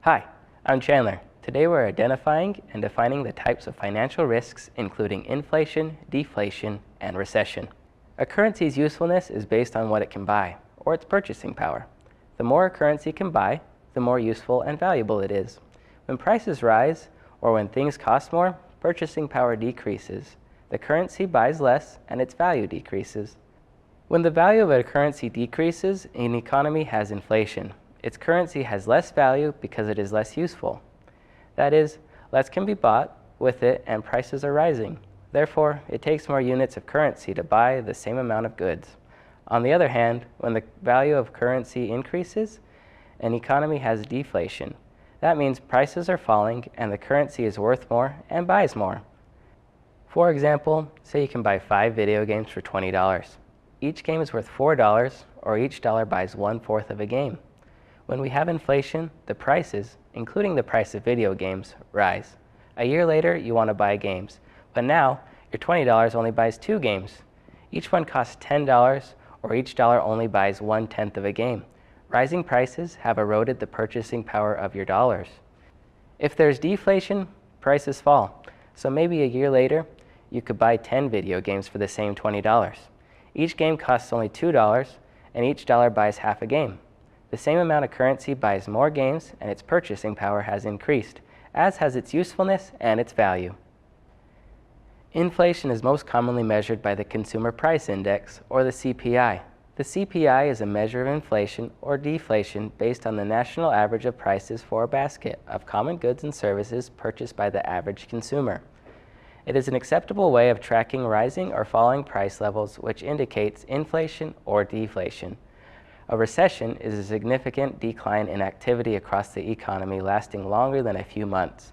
Hi, I'm Chandler. Today we're identifying and defining the types of financial risks including inflation, deflation, and recession. A currency's usefulness is based on what it can buy, or its purchasing power. The more a currency can buy, the more useful and valuable it is. When prices rise, or when things cost more, purchasing power decreases. The currency buys less and its value decreases. When the value of a currency decreases, an economy has inflation. Its currency has less value because it is less useful. That is, less can be bought with it and prices are rising. Therefore, it takes more units of currency to buy the same amount of goods. On the other hand, when the value of currency increases, an economy has deflation. That means prices are falling and the currency is worth more and buys more. For example, say you can buy 5 video games for $20. Each game is worth $4, or each dollar buys 1/4 of a game. When we have inflation, the prices, including the price of video games, rise. A year later, you want to buy games, but now your $20 only buys 2 games. Each one costs $10, or each dollar only buys 1/10 of a game. Rising prices have eroded the purchasing power of your dollars. If there's deflation, prices fall. So maybe a year later, you could buy 10 video games for the same $20. Each game costs only $2, and each dollar buys half a game. The same amount of currency buys more games, and its purchasing power has increased, as has its usefulness and its value. Inflation is most commonly measured by the Consumer Price Index, or the CPI. The CPI is a measure of inflation or deflation based on the national average of prices for a basket of common goods and services purchased by the average consumer. It is an acceptable way of tracking rising or falling price levels, which indicates inflation or deflation. A recession is a significant decline in activity across the economy lasting longer than a few months.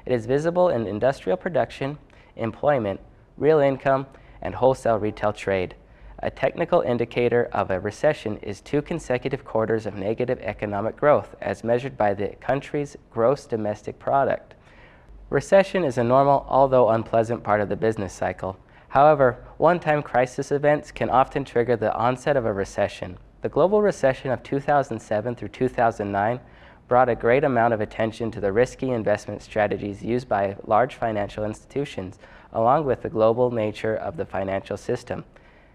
It is visible in industrial production, employment, real income, and wholesale retail trade. A technical indicator of a recession is 2 consecutive quarters of negative economic growth as measured by the country's gross domestic product. Recession is a normal, although unpleasant part of the business cycle. However, one-time crisis events can often trigger the onset of a recession. The global recession of 2007 through 2009 brought a great amount of attention to the risky investment strategies used by large financial institutions, along with the global nature of the financial system.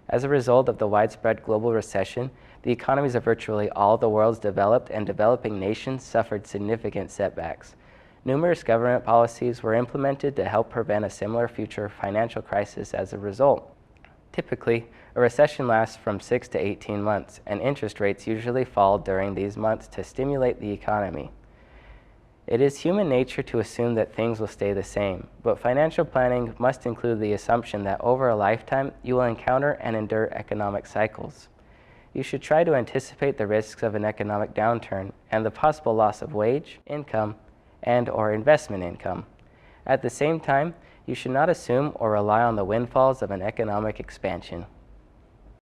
As a result of the widespread global recession, the economies of virtually all the world's developed and developing nations suffered significant setbacks. Numerous government policies were implemented to help prevent a similar future financial crisis as a result. Typically, a recession lasts from 6 to 18 months, and interest rates usually fall during these months to stimulate the economy. It is human nature to assume that things will stay the same, but financial planning must include the assumption that over a lifetime you will encounter and endure economic cycles. You should try to anticipate the risks of an economic downturn and the possible loss of wage, income, and/or investment income. At the same time, you should not assume or rely on the windfalls of an economic expansion.